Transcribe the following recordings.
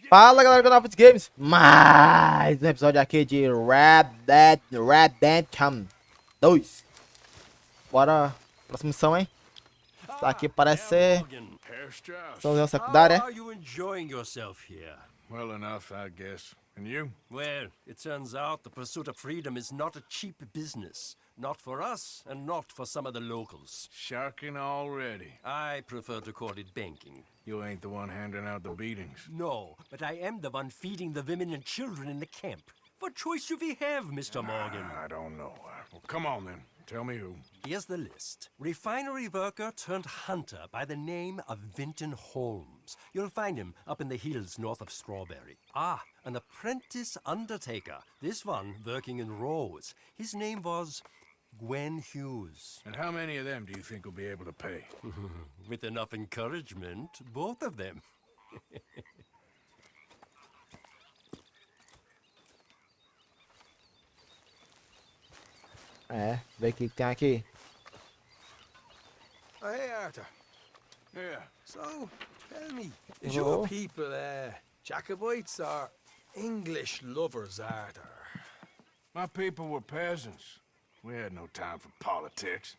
Fala galera do Novo Games, mais um episódio aqui de Redemption 2. Bora, próxima missão, hein? Isso aqui parece ser missão secundária. How are you enjoying yourself here? Well enough, I guess. And you? Well, it turns out the pursuit of freedom is not a cheap business. Not for us, and not for some of the locals. Sharking already. I prefer to call it banking. You ain't the one handing out the beatings. No, but I am the one feeding the women and children in the camp. What choice do we have, Mr. Morgan? I don't know. Well, come on then. Tell me who. Here's the list. Refinery worker turned hunter by the name of Vinton Holmes. You'll find him up in the hills north of Strawberry. Ah, an apprentice undertaker. This one working in rows. His name was Gwen Hughes. And how many of them do you think will be able to pay? With enough encouragement, both of them. Vê o que tem aqui. Oh, hey, Arthur. Yeah. So, tell me, is your people Jacobites or English lovers, Arthur? My people were peasants. We had no time for politics.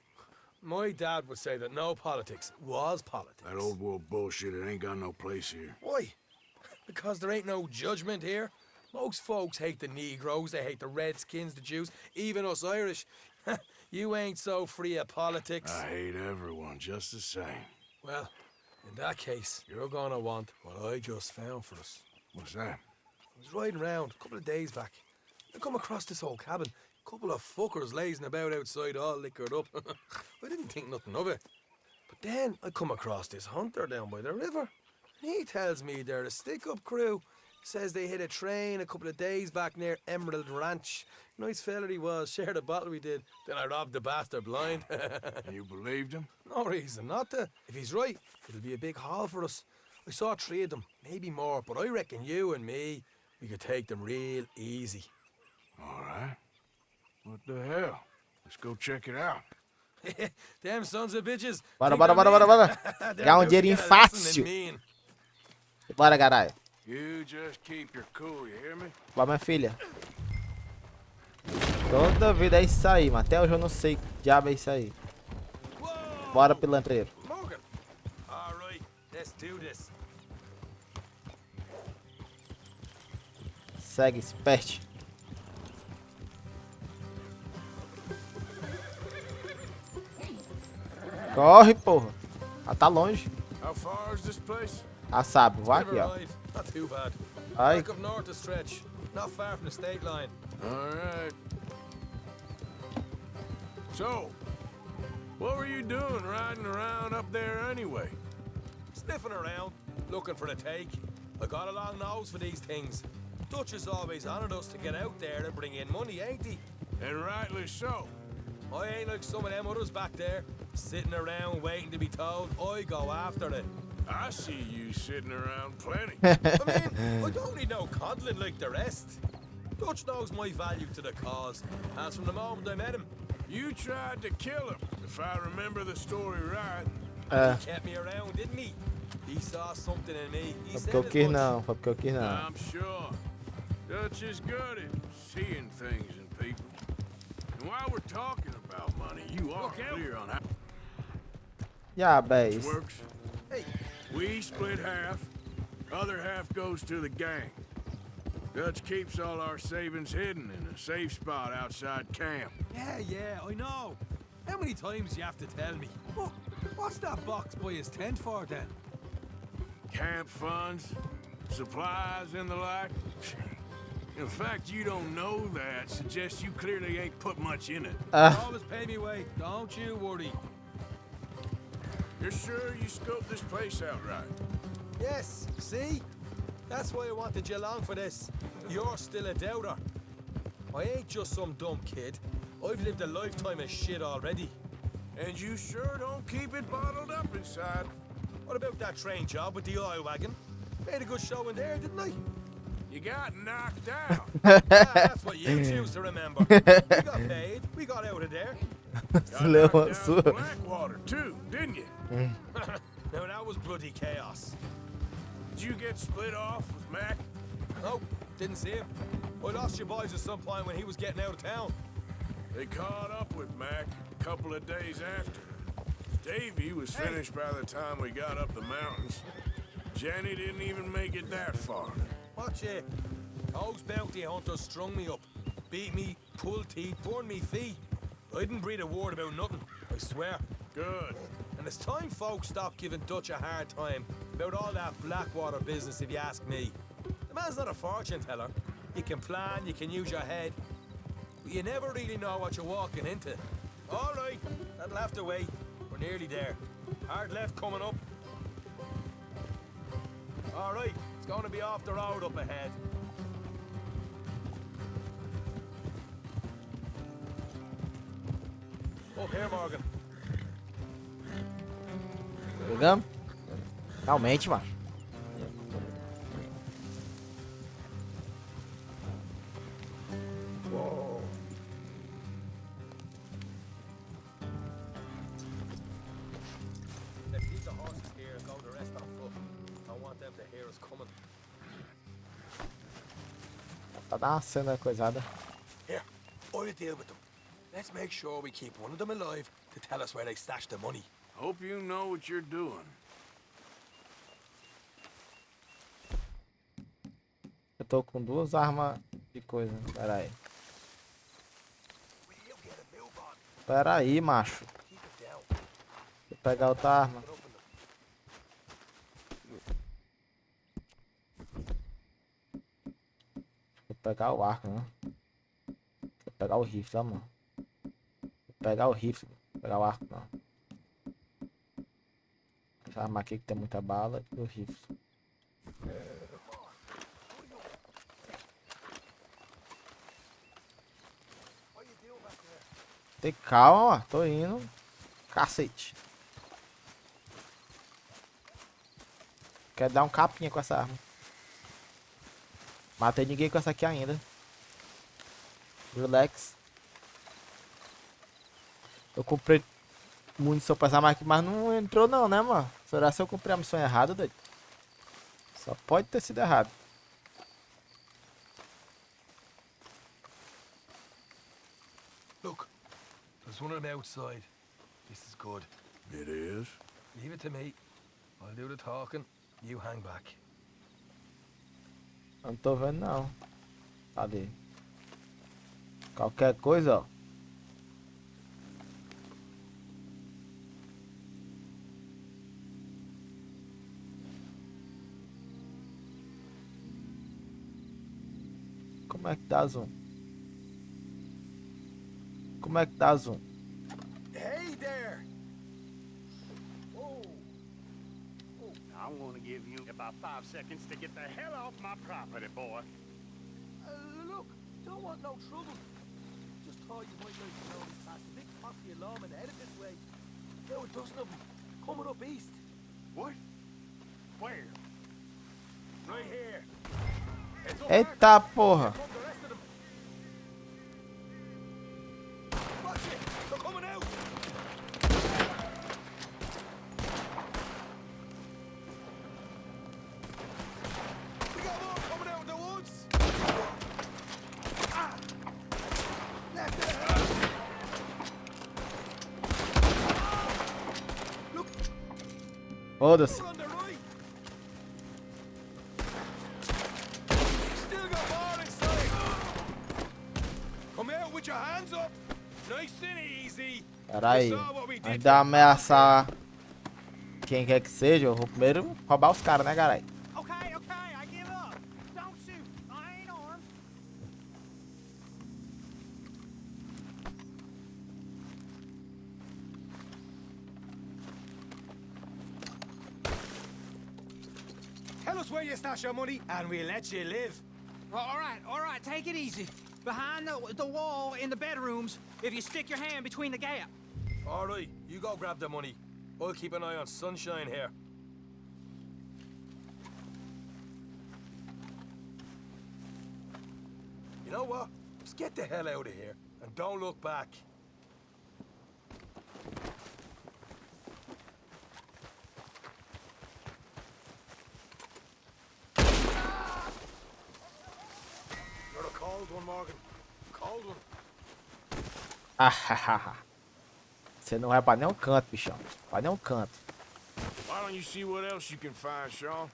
My dad would say that no politics was politics. That old world bullshit, it ain't got no place here. Why? Because there ain't no judgment here. Most folks hate the Negroes, they hate the Redskins, the Jews, even us Irish. You ain't so free of politics. I hate everyone just the same. Well, in that case, you're gonna want what I just found for us. What's that? I was riding around a couple of days back. I come across this old cabin. Couple of fuckers lazing about outside all liquored up. I didn't think nothing of it. But then I come across this hunter down by the river. He tells me they're a stick-up crew. Says they hit a train a couple of days back near Emerald Ranch. Nice fella he was, shared a bottle we did. Then I robbed the bastard blind. And you believed him? No reason not to. If he's right, it'll be a big haul for us. I saw 3 of them, maybe more, but I reckon you and me, we could take them real easy. All right. What the hell? Let's go check it out. Damn sons of bitches. Bora. Ganhar dinheirinho fácil. Bora, caralho. You just keep your cool, you hear me? Bora, minha filha. Toda vida é isso aí, mano. Até hoje eu não sei que diabo é isso aí. Bora, pilantreiro. Morgan. All right, let's do this. Segue, se perde. Corre, porra. Ah, tá longe. How far is this place? Ah, sabe. Vai aqui, ó. Not too bad. Ai. Back up north a stretch. Not far from the state line. All right. So, what were you doing riding around up there anyway? Sniffing around, looking for the take. I got a long nose for these things. Dutch has always honoured us to get out there and bring in money, ain't he? And rightly so. I ain't like some of them others back there, sitting around waiting to be told. I go after it. I see you sitting around plenty. I mean, I don't need no coddling like the rest. Dutch knows my value to the cause, as from the moment I met him. You tried to kill him, if I remember the story right. He kept me around, didn't he? He saw something in me. He Foi said porque eu as quis much. não, foi porque eu quis não. I'm sure. Dutch is good at seeing things in people. And while we're talking about money, you are clear on how Diabo é this isso. works. Hey, We split half, other half goes to the gang. Dutch keeps all our savings hidden in a safe spot outside camp. yeah, I know. How many times you have to tell me? What's that box by his tent for then? Camp funds, supplies, and the like. In fact, you don't know that suggests you clearly ain't put much in it. Always pay me way, don't you worry. You're sure you scoped this place out right? Yes, see? That's why I wanted you along for this. You're still a doubter. I ain't just some dumb kid. I've lived a lifetime of shit already. And you sure don't keep it bottled up inside. What about that train job with the oil wagon? Made a good show in there, didn't I? You got knocked out. That's what you choose to remember. We got paid, we got out of there. Got Leu knocked a down in sua. Blackwater too, didn't you? Now that was bloody chaos. Did you get split off with Mac? No, didn't see him. I lost your boys at some point when he was getting out of town. They caught up with Mac a couple of days after. Davy was finished by the time we got up the mountains. Jenny didn't even make it that far. Watch it. Those bounty hunters strung me up. Beat me, pulled teeth, burned me feet. I didn't breathe a word about nothing, I swear. Good. And it's time folks stopped giving Dutch a hard time about all that Blackwater business, if you ask me. The man's not a fortune teller. You can plan, you can use your head, but you never really know what you're walking into. All right, that'll have to wait. We're nearly there. Hard left coming up. All right, it's going to be off the road up ahead. Up here, Morgan. Pegamos? Realmente, mano. Whoa. Let's leave the horses here and go the rest on foot. I want them to hear us coming. Tá dando uma cena coisada. Here, I'll deal with them. Let's make sure we keep one of them alive to tell us where they stashed the money. Hope you know what you're doing. Eu tô com duas armas de coisa. Pera aí. Pera aí, macho. Vou pegar outra arma. Vou pegar o arco, né? Vou pegar o rifle, mano. Vou pegar o rifle. Vou pegar o arco, não. Essa arma aqui que tem muita bala e o rifle. Tem calma, ó. Tô indo. Cacete. Quero dar um capinha com essa arma. Matei ninguém com essa aqui ainda. Relax. Eu comprei munição pra essa arma aqui, mas não entrou não, né, mano? Será que eu comprei a missão errada, doido? Só pode ter sido errado. Look, there's one of them outside. This is good. It is? Leave it to me. I'll do the talking. You hang back. Não tô vendo não. Cadê? Qualquer coisa, ó. Como é que dá zoom? Como é que dá zoom? Hey there! Whoa! I'm gonna give you about 5 seconds to get the hell off my property, boy. Look, don't want no trouble. Just thought you might like to know we passed a big posse of lawmen headed this way. There were a dozen of them coming up east. What? Where? Right here. Heads up, Eita Mark. porra! Here come the rest of them. Watch it! They're coming out! We got more coming out in the woods! Ah! Left it! Look, Foda-se. on the right! Still got more inside! Come out with your hands up! Nice and easy! Pera aí. You saw what we Antes did de eu ameaçar quem quer que seja, eu vou primeiro roubar os caras, né, caralho? Okay, I give up. Don't shoot. I ain't armed. Tell us where you stash your money, and we'll let you live. All right, take it easy. Behind the wall in the bedrooms, if you stick your hand between the gap. All right, you go grab the money. I'll keep an eye on Sunshine here. You know what? Just get the hell out of here, and don't look back. cold one, Morgan. Cold one. Ah, você não vai pra nenhum canto, bichão. Pra nenhum canto. Why don't you see what else you can find, Sean?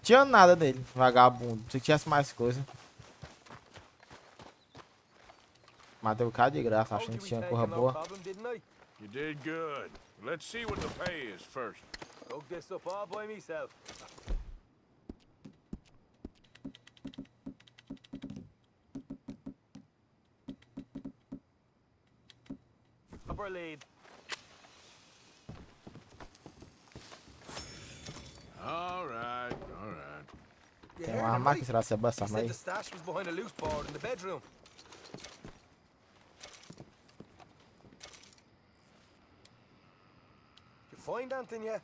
Tinha nada dele, vagabundo. Se tivesse mais coisa. Matei o cara de graça, achando que tinha corra boa. Problem, didn't I? You did good. Let's see what the pay is first. Dug this up all by myself. Upper lead. All right, all right. You Tem heard uma him, arma right? aqui, será que você basta He aí? said the stash was behind a loose board in the bedroom. You find anything yet?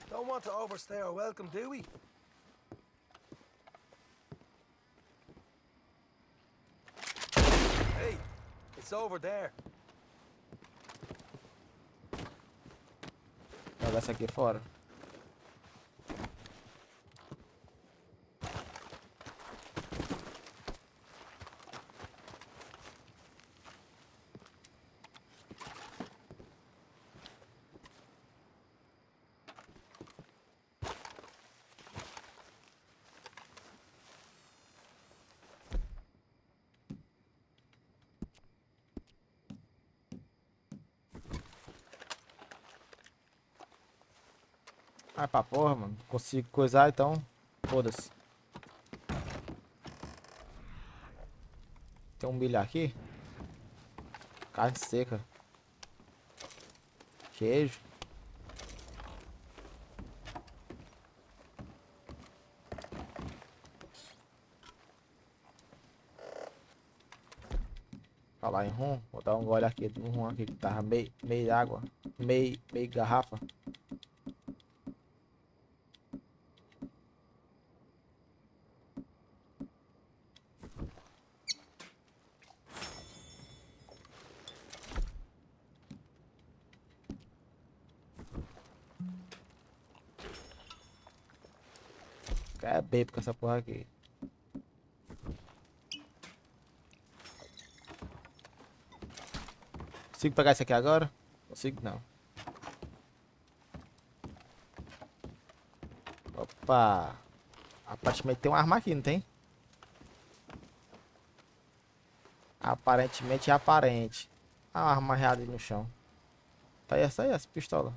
Don't want to overstay our welcome, do we? Hey, it's over there. Jogar essa aqui fora. Vai pra porra, mano. Consigo coisar, então foda-se. Tem um milho aqui. Carne seca. Queijo. Falar em rum, vou dar um gole aqui do rum aqui que tava meio água. Meio garrafa. É bebo com essa porra aqui. Consigo pegar isso aqui agora? Consigo não. Opa! Aparentemente tem uma arma aqui, não tem? Aparentemente é aparente. Ah, uma arma real ali no chão. Tá aí essa pistola.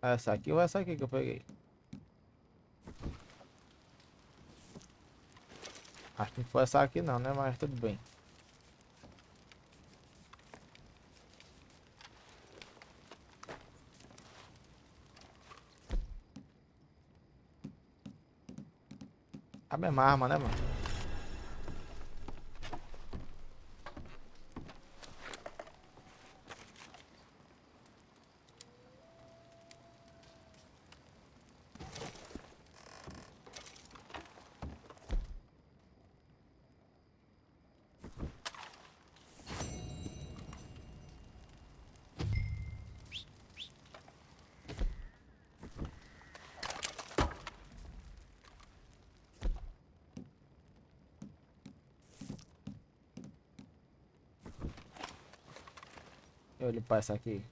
Essa aqui ou essa aqui que eu peguei? Acho que não foi essa aqui não, né? Mas tudo bem. A mesma arma, né, mano? Eu limpar essa aqui.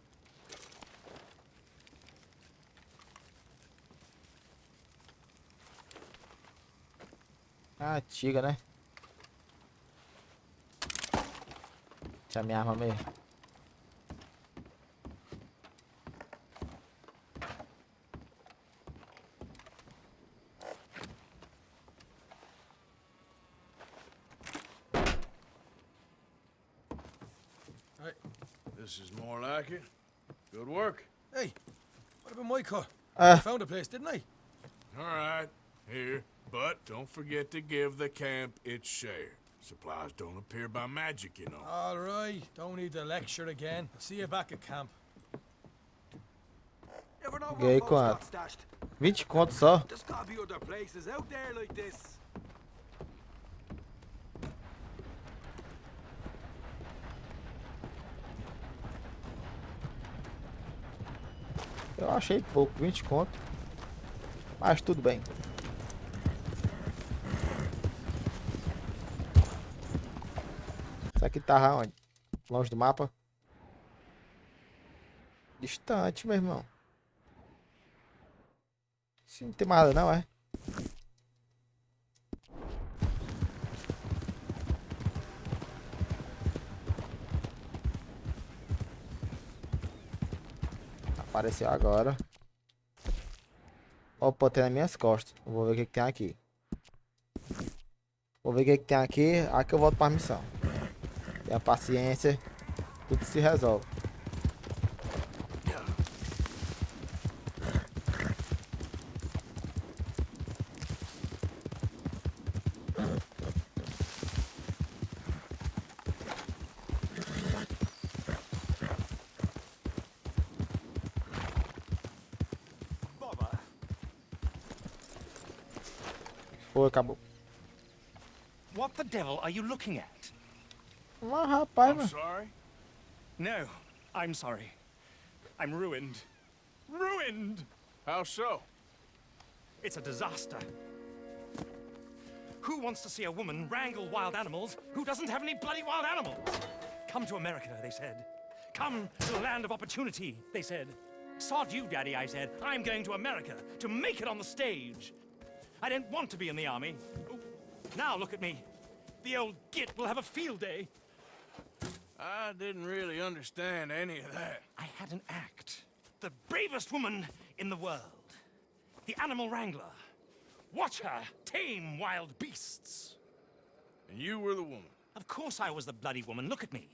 Ah, tiga, né? Deixa a minha arma mesmo. This is more like it. Good work. Hey, what about my car? Ah. I found a place, didn't I? All right, here. But don't forget to give the camp its share. Supplies don't appear by magic, you know. All right, don't need the lecture again. I'll see you back at camp. Never know Gay what folks quanto? got stashed. 20 conto só. There's gotta be other places out there like this. Eu achei pouco, 20 conto. Mas tudo bem. Isso aqui tá onde? Longe do mapa? Distante, meu irmão. Sim, não tem mais nada não, é? Apareceu agora. Opa, tem nas minhas costas. Vou ver o que, que tem aqui. Vou ver o que, que tem aqui. Aqui eu volto para a missão. Tenha paciência. Tudo se resolve. Foi, acabou. What the devil are you looking at? Mas rapaz, I'm mano. sorry. No, I'm sorry. I'm ruined. Ruined! How so? It's a disaster. Who wants to see a woman wrangle wild animals who doesn't have any bloody wild animals? Come to America, they said. Come to the land of opportunity, they said. Sod you, Daddy, I said. I'm going to America to make it on the stage. I didn't want to be in the army. Oh, now look at me. The old git will have a field day. I didn't really understand any of that. I had an act. The bravest woman in the world. The animal wrangler. Watch her tame wild beasts. And you were the woman. Of course I was the bloody woman. Look at me.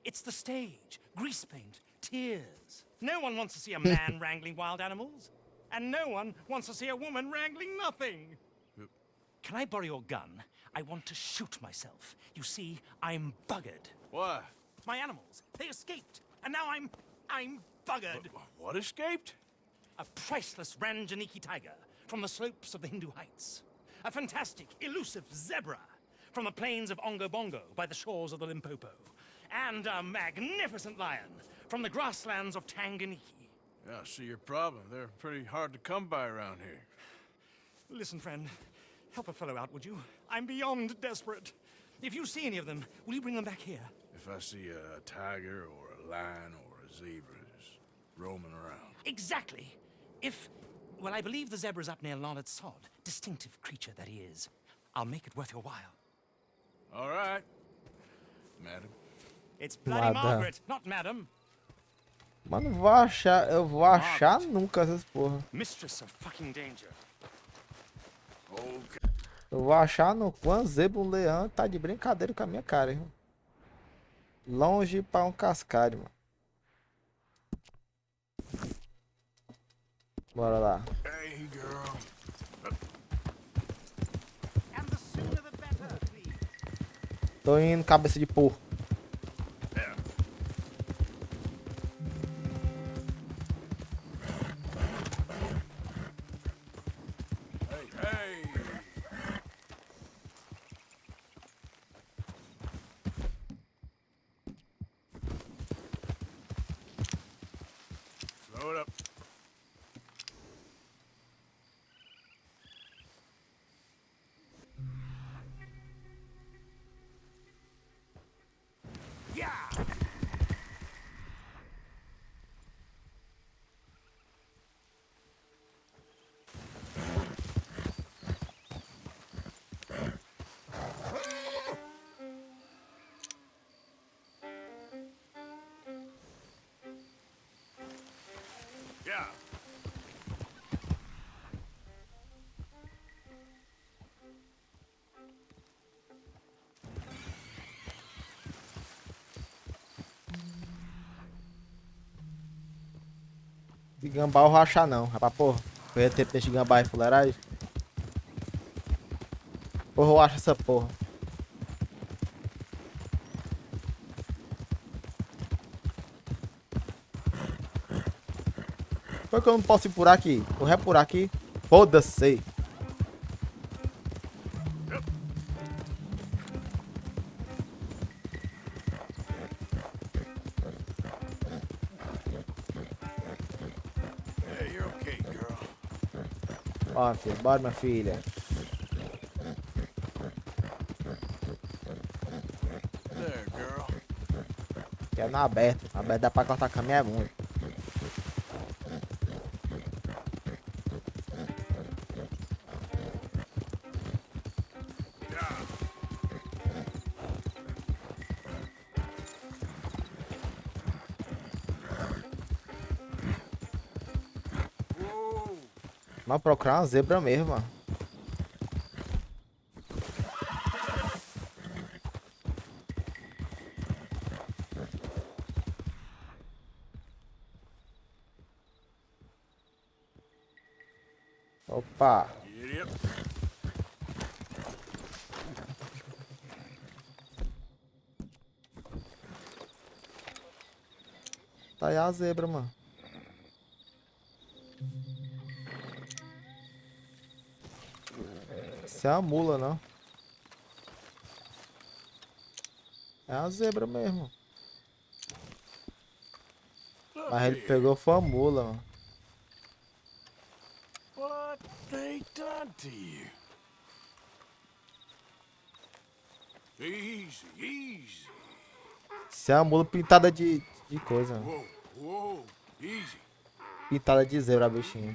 It's the stage. Grease paint. Tears. No one wants to see a man wrangling wild animals. And no one wants to see a woman wrangling nothing. Can I borrow your gun? I want to shoot myself. You see, I'm buggered. Why? My animals, they escaped. And now I'm buggered. What escaped? A priceless Ranjaniki tiger from the slopes of the Hindu Heights. A fantastic, elusive zebra from the plains of Ongo Bongo by the shores of the Limpopo. And a magnificent lion from the grasslands of Tanganyika. Yeah, I see your problem. They're pretty hard to come by around here. Listen, friend, help a fellow out, would you? I'm beyond desperate. If you see any of them, will you bring them back here? If I see a tiger or a lion or a zebra just roaming around. Exactly. Well, I believe the zebra's up near Larned Sod. Distinctive creature that he is. I'll make it worth your while. All right, madam. It's bloody Madam. Margaret, not madam. Mano, eu vou achar nunca essas porra. Mistress of fucking danger. Okay. Eu vou achar no quão zebra um leão tá de brincadeira com a minha cara, irmão. Longe pra um cascalho, mano. Bora lá. Hey, girl. And the sooner the better, please. Tô indo, cabeça de porco. Yeah. Hey. Slow it up. Yeah! Yeah. De gambá eu vou achar não, rapaz, porra. Perder tempo desse gambá e fuleiragem. Porra, eu acho essa porra. Por que eu não posso ir por aqui? Vou por aqui. Foda-se. Ó, filho, bora, minha filha. There, girl. Que é na aberta. Na aberta dá pra cortar caminho, é muito. Mas procurar uma zebra mesmo, mano. Opa! Yep. Tá aí a zebra, mano. Isso é uma mula, não. É a zebra mesmo. Mas ele pegou foi a mula, mano. What they done to you? Easy, easy. Isso é uma mula pintada de coisa, mano. Whoa, whoa, easy. Pintada de zebra, bichinho.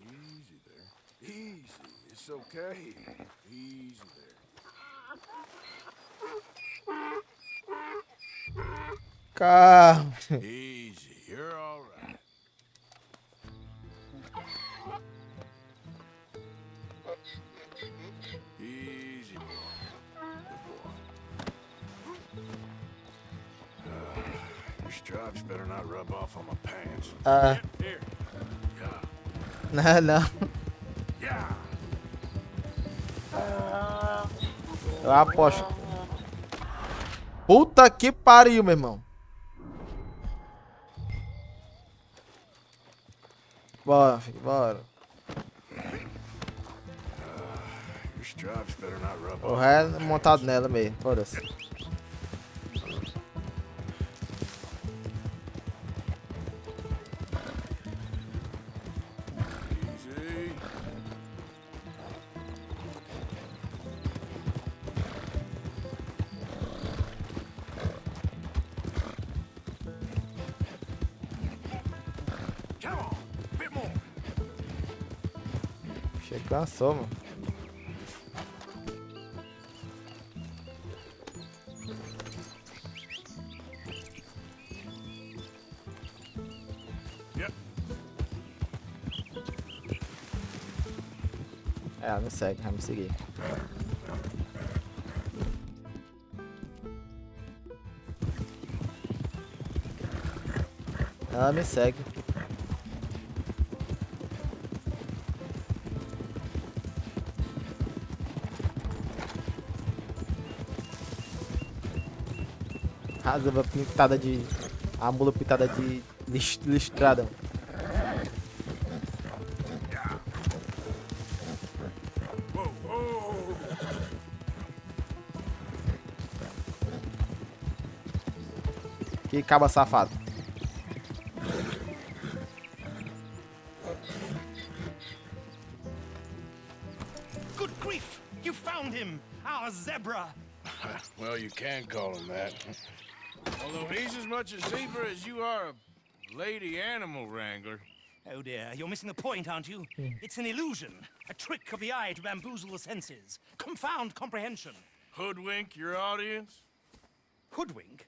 Easy there. Easy. It's okay. Easy there. Calma. Easy. You're all right. Easy, boy. Good boy. Your stripes better not rub off on my pants. Ah, Here. Yeah. não, não. Yeah. Eu aposto. Puta que pariu, meu irmão. Bora, filho, bora. Your stripes better not rub O off. resto é montado nela mesmo, foda-se. Easy. Come on, a bit more. Chega, cansou, mano. Yep. É, ela me segue, vai me seguir. Ela me segue. A zebra pintada de... A mula pintada de listrada. Whoa, whoa. Que caba safado. Good grief! You found him! Our zebra! Well, you can call him that. Although he's as much a zebra as you are a lady animal wrangler. Oh dear, you're missing the point, aren't you? It's an illusion, a trick of the eye to bamboozle the senses, confound comprehension. Hoodwink your audience? Hoodwink?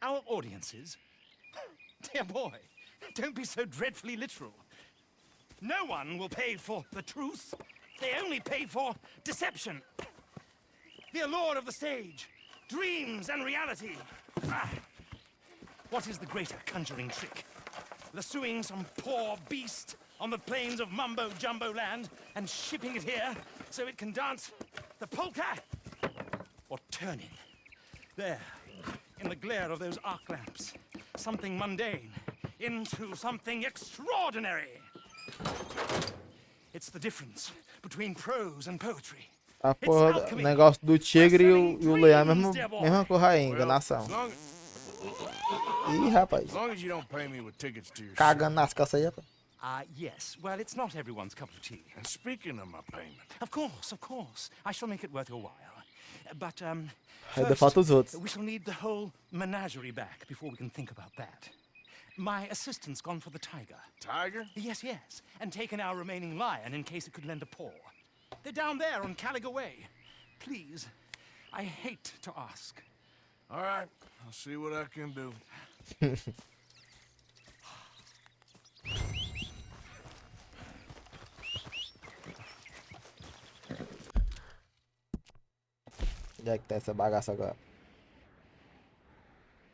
Our audiences? Dear boy, don't be so dreadfully literal. No one will pay for the truth. They only pay for deception. The allure of the stage, dreams and reality. Ah. What is the greater conjuring trick? Lassoing some poor beast on the plains of mumbo-jumbo land and shipping it here so it can dance the polka? Or turning, there, in the glare of those arc lamps, something mundane into something extraordinary? It's the difference between prose and poetry. A porra, o negócio do tigre e o leão é mesma coisa aí, enganação. Ih, rapaz. As long as you don't pay me with tickets to your Cagando nas calças aí, rapaz. Yes. Well, it's not everyone's cup of tea. And speaking of my payment, Of course. I shall make it worth your while. But, Ainda falta os outros. we shall need the whole menagerie back before we can think about that. My assistant's gone for the tiger. tiger? Yes, and taken our remaining lion in case it could lend a paw. They're down there on Caliga Way. Please, I hate to ask. All right, I'll see what I can do. Onde é que tá essa bagaça agora?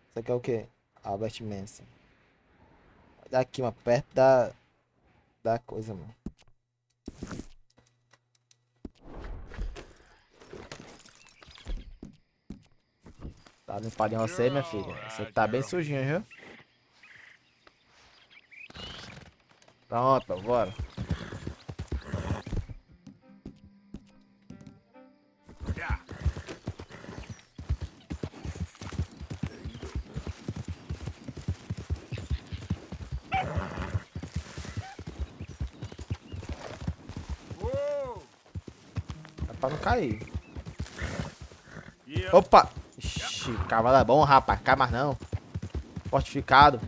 Isso aqui é o quê? Albert Manson. Olha aqui, mano, perto da coisa, mano. Tá limpadinho você, minha filha. Você tá bem sujinho, viu? Pronto, bora. Yeah. Whoa! É pra não cair. Yeah. Opa! Ixi, cavalo é bom, rapaz. Cai mais não. Fortificado.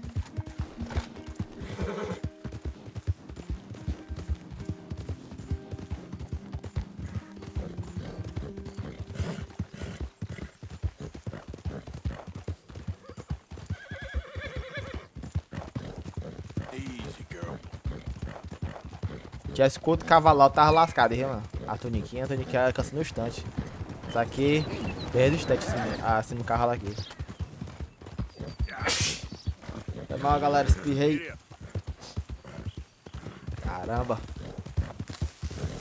Easy, girl. Tivesse com outro cavalo, tava lascado, viu, mano? A tuniquinha cansa no instante. Isso aqui, desde o instante, assim no cavalo aqui. Foi mal, galera, espirrei. Caramba.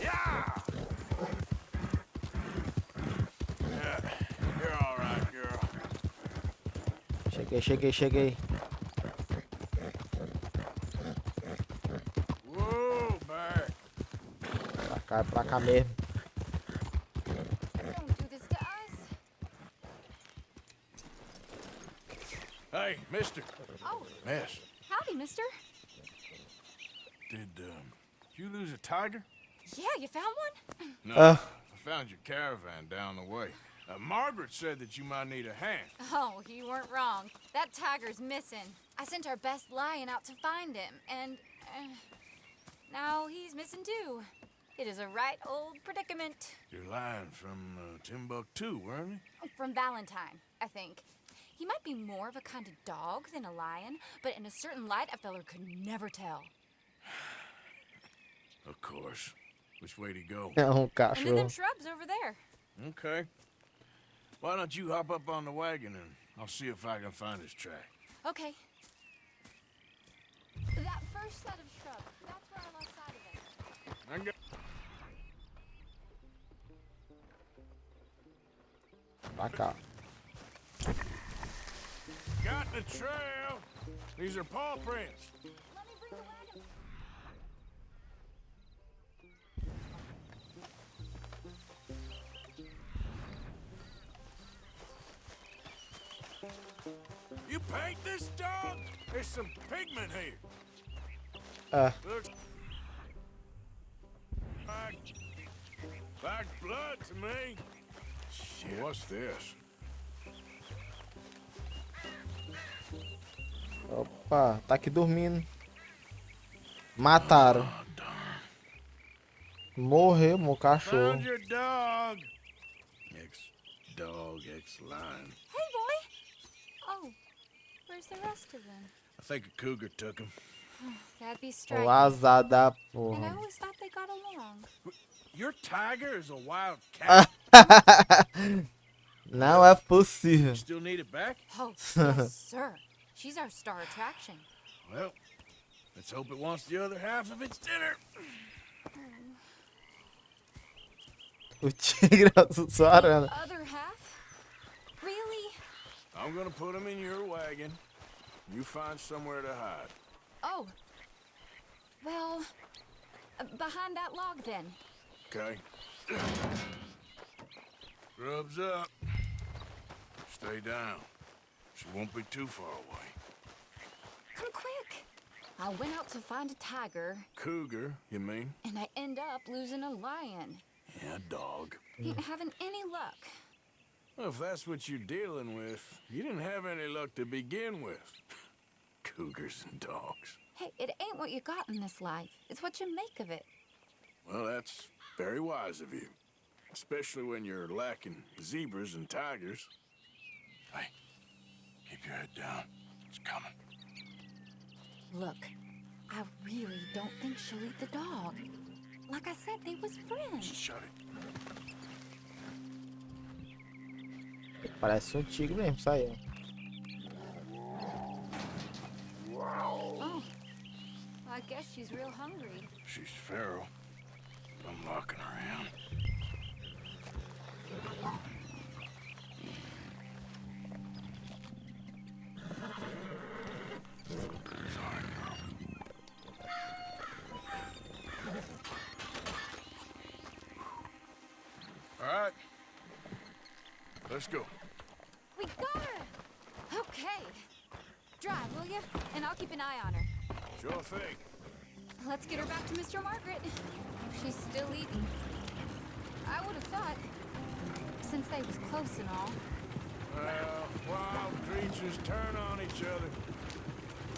Yeah. You're all right, girl. Cheguei. Whoa, Bert. Pra cá mesmo. Don't do this to us. Hey, mister. Oh, Miss, howdy, mister. did you lose a tiger? Yeah, you found one? No, Uh. I found your caravan down the way. Margaret said that you might need a hand. Oh, you weren't wrong. That tiger's missing. I sent our best lion out to find him, and now he's missing too. It is a right old predicament. You're lying from Timbuktu, weren't you? From Valentine, I think. He might be more of a kind of dog than a lion, but in a certain light, a feller could never tell. Of course. Which way to go? É um And then cachorro. them shrubs over there. Okay. Why don't you hop up on the wagon and I'll see if I can find his track. Okay. That first set of shrubs, that's where I lost sight of it. I got Pra cá. the trail. These are paw prints. Let me bring the wagon. You paint this dog? There's some pigment here. Looks like blood to me. Shit. What's this? Opa, tá aqui dormindo. Mataram. Oh, darn. Morreu, meu cachorro. Found your dog. Ex-dog, ex-lion. Hey, boy! Oh, where's the rest of them? I think a cougar took him. That'd be O striking. azar da And I porra. always thought they got along. Your tiger is a wild cat. Não é possível. Still need it back? Oh, yes, sir. She's our star attraction. Well, let's hope it wants the other half of its dinner. O tigre só arana. Other half? Really? I'm gonna put him in your wagon. You find somewhere to hide. Oh. Well, behind that log then. Okay? Grubs up. Stay down. She won't be too far away. Come quick. I went out to find a tiger, Cougar, you mean? and I end up losing a lion. Yeah, dog. Ain't having any luck. Well, if that's what you're dealing with, you didn't have any luck to begin with. Cougars and dogs. Hey, it ain't what you got in this life. It's what you make of it. Well, that's very wise of you. Especially when you're lacking zebras and tigers. Hey, keep your head down. It's coming. Look, I really don't think she'll eat the dog. Like I said, they was friends. Shut it. Parece um tigre mesmo, isso aí. Oh, I guess she's real hungry. She's feral. I'm locking her in. Sorry, girl. All right. Let's go. We got her! Okay. Drive, will you? And I'll keep an eye on her. Sure thing. Let's get her back to Mr. Margaret. She's still eating. I would have thought, since they was close and all. Well, wild creatures turn on each other.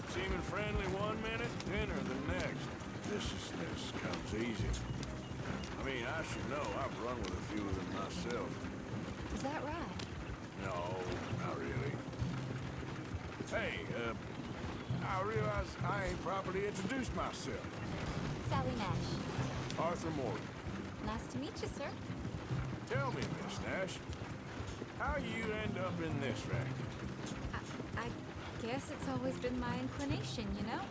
Seeming friendly one minute, dinner the next. Viciousness comes easy. I mean, I should know. I've run with a few of them myself. Is that right? No, not really. Hey, I realize I ain't properly introduced myself. Sally Nash. Arthur Morgan. Nice to meet you, sir. Tell me, Miss Nash, how you end up in this racket? I guess it's always been my inclination, you know?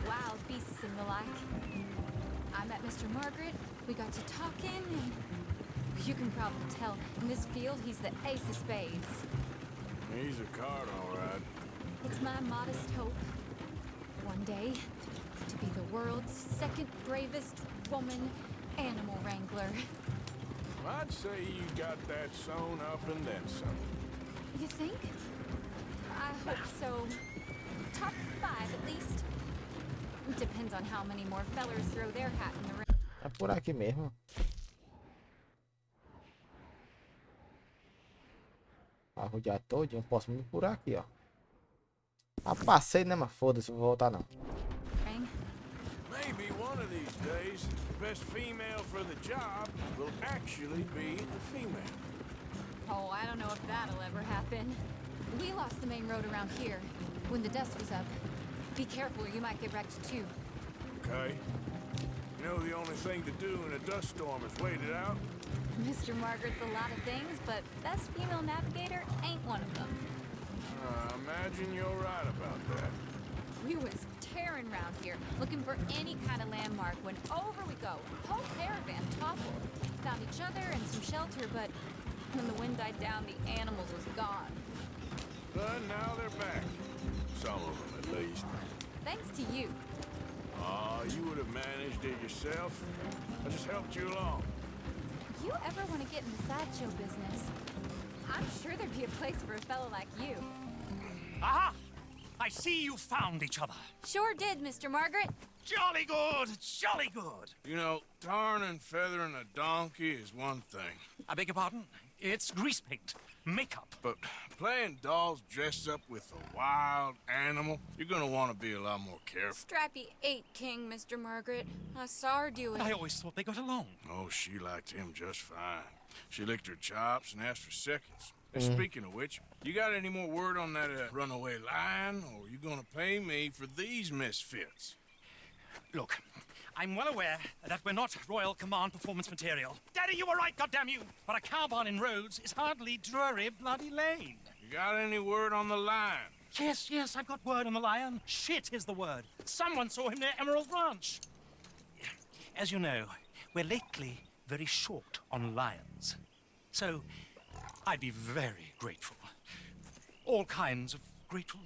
Wild beasts and the like. I met Mr. Margaret, we got to talking, and you can probably tell, in this field, he's the ace of spades. He's a card, all right. It's my modest hope, one day, to be the world's second bravest woman animal wrangler. I'd say you got that sewn up and then some. You think? I hope so. Top 5 at least. Depends on how many more fellers throw their hat in the ring. É por aqui mesmo. Arrodear todinho, posso me por aqui, ó. Ah, passei, né, mas foda-se, vou voltar não. Maybe one of these days, the best female for the job will actually be a female. Oh, I don't know if that'll ever happen. We lost the main road around here when the dust was up. Be careful, you might get wrecked too. Okay. You know the only thing to do in a dust storm is wait it out? Mr. Margaret's a lot of things, but best female navigator ain't one of them. I imagine you're right about that. We was tearing around here, looking for any kind of landmark when over we go. Whole caravan toppled. Found each other and some shelter, but when the wind died down, the animals was gone. But now they're back. Some of them, at least. Thanks to you. Aw, you would have managed it yourself. I just helped you along. If you ever want to get in the sideshow business, I'm sure there'd be a place for a fellow like you. Aha! I see you found each other. Sure did, Mr. Margaret. Jolly good, jolly good. You know, tarring and feathering a donkey is one thing. I beg your pardon? It's grease paint, makeup. But playing dolls dressed up with a wild animal, you're gonna want to be a lot more careful. Strappy ate King, Mr. Margaret. I saw her do it. I always thought they got along. Oh, she liked him just fine. She licked her chops and asked for seconds. And speaking of which, you got any more word on that runaway lion, or you gonna pay me for these misfits? Look, I'm well aware that we're not Royal Command performance material. Daddy, you were right, goddamn you! But a cowbarn in Rhodes is hardly Drury Bloody Lane. You got any word on the lion? Yes, I've got word on the lion. Shit is the word. Someone saw him near Emerald Ranch. As you know, we're lately very short on lions. So, I'd be very grateful. All kinds of grateful.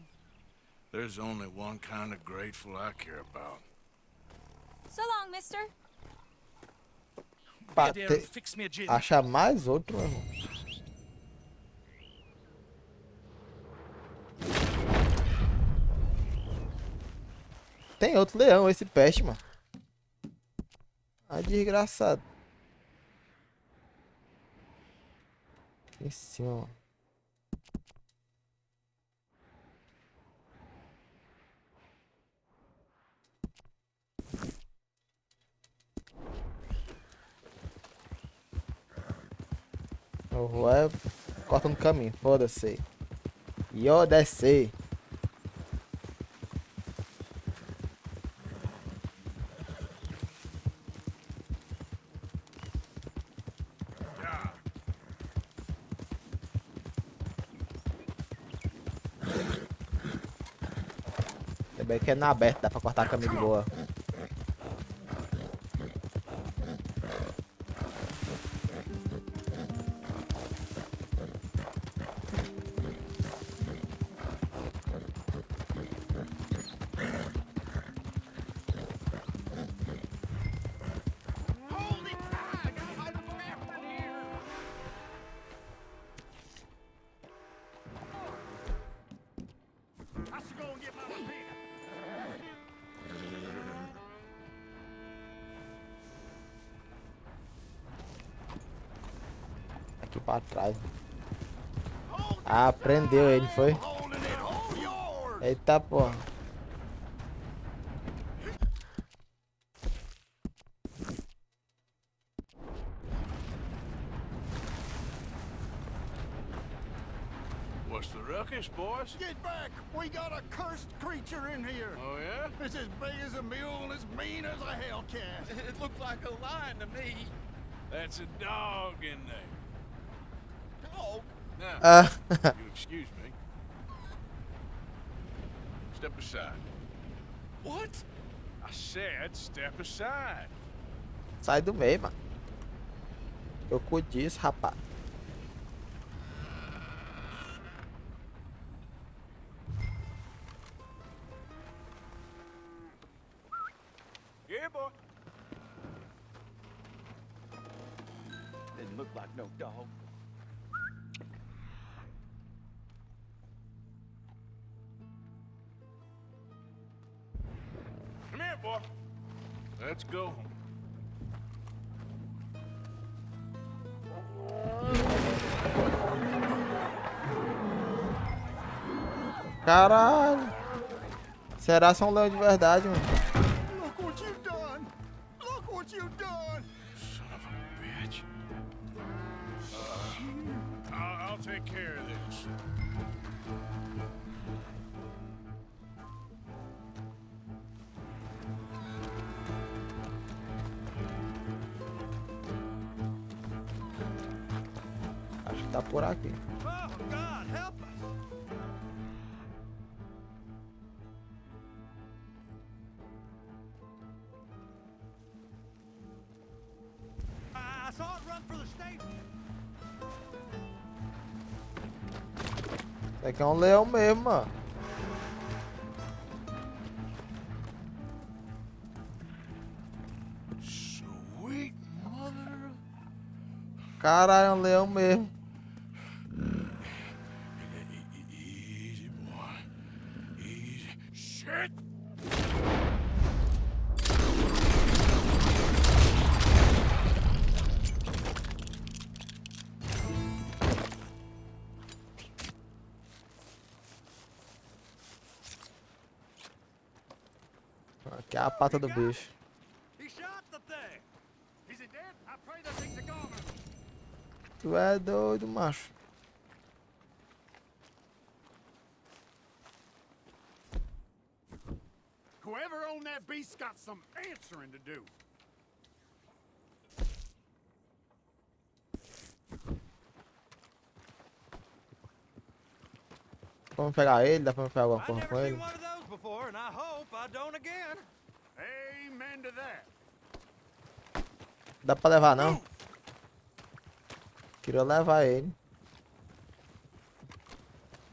There's only one kind of grateful I care about. So long, mister. Pra Dear, ter... fix me a gin. Achar mais outro, meu irmão. tem outro leão, esse peste, mano. Ah, desgraçado. Aqui em cima, mano. Eu vou corta no caminho, foda-se. E eu descer. Também que é na aberta, dá pra cortar caminho de boa. Aqui pra trás. Ah, prendeu ele, foi? Eita porra. What's the ruckus, boys? Get back! We got a cursed creature in here. Oh, yeah? It's as big as a mule and as mean as a hellcat. It looked like a lion to me. That's a dog in there. Oh, Now, you excuse me. Step aside. what? I said step aside. Sai do meio, mano. Eu cuido disso, rapaz. Yeah, boy. Didn't look like no dog. Come here, boy. Let's go. Caralho. Será que são leão de verdade, mano? Look what you've done! Look what you've done! Son of a bitch. I'll take care of this. Acho que tá por aqui. Oh, God, help us. I saw it run for the stable. Isso aqui é um leão mesmo, mano. Sweet mother. Caralho, é um leão mesmo. Easy, boy. Easy. Shit! Aqui é a pata do bicho. He shot the thing. Is it dead? I pray that thing's a goner. Tu é doido, macho. Whoever owned that beast's got some answering to do. Vamos pegar ele, dá pra pegar alguma I've coisa com never ele. seen one of those before, and I hope I don't again. Amen to that. Dá pra levar não? Queria levar ele.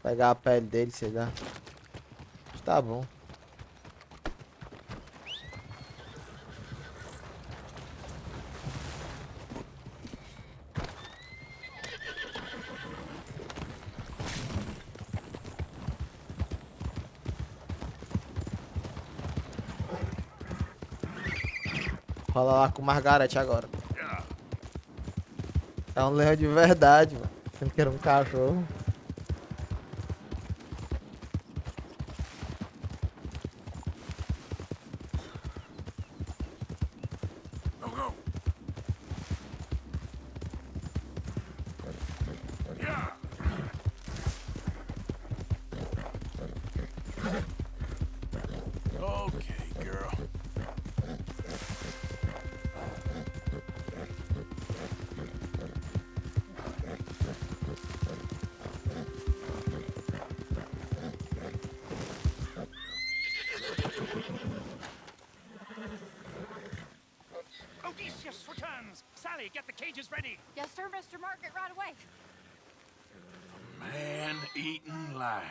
Pegar a pele dele, sei lá. Tá bom. Fala lá com o Margarete agora. É um leão de verdade, mano. Sendo que era um cachorro. Okay, girl. Odysseus returns! Sally, get the cages ready! Yes, sir, Mr. Margaret, right away. Man-eating lion.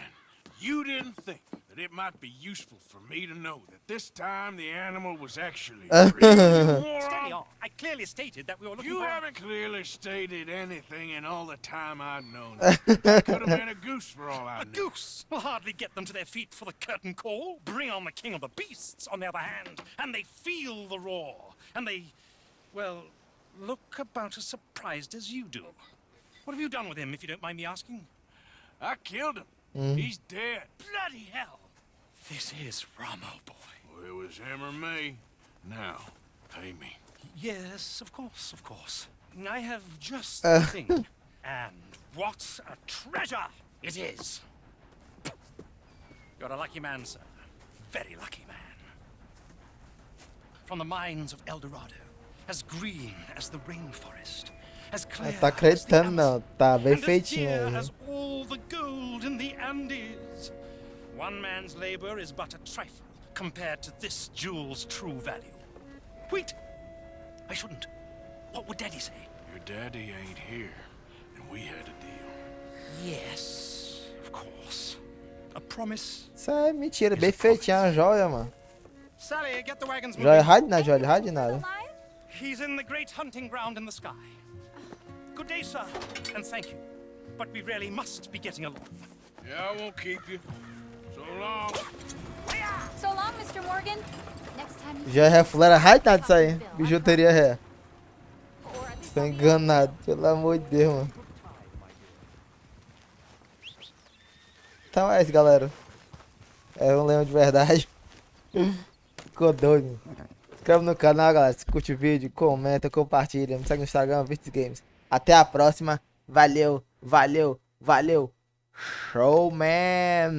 You didn't think that it might be useful for me to know that this time the animal was actually free, you moron? Steady on. I clearly stated that we were looking You for... haven't clearly stated anything in all the time I've known you. That could have been a goose for all I A knew. goose will hardly get them to their feet for the curtain call. Bring on the king of the beasts, on the other hand, and they feel the roar. And they, well, look about as surprised as you do. What have you done with him, if you don't mind me asking? I killed him. He's dead. Bloody hell! This is Ramo, boy. Well, it was him or me. Now, pay me. Yes, of course, of course. I have just the thing. And what a treasure it is! You're a lucky man, sir. Very lucky man. From the mines of El Dorado, as green as the rainforest, as clear Tá as the acreditando não, tá bem and as feitinho dear aí. as all the gold in the Andes. One man's labor is but a trifle compared to this jewel's true value. Wait! I shouldn't. What would Daddy say? Your daddy ain't here, and we had a deal. Yes, of course. A promise. Isso é mentira, bem feitinho, é uma joia, mano. Sally, get the wagons Joia moving. rádio, né? Joia rádio, nada. Lion? He's in the great hunting ground in the sky. Good day, sir, and thank you. But we really must be getting along. Yeah, I won't keep you. So long. So long, Mr. Morgan. Next time you Já é fuleira raidada isso aí. Bijuteria ré. or at least Tô I'll be enganado, pelo amor de Deus, mano. Então é isso, galera. É um leão de verdade. Ficou doido. Se inscreve no canal, galera. Se curte o vídeo, comenta, compartilha. Me segue no Instagram, Virtz Games. Até a próxima. Valeu, valeu, valeu. Show, man.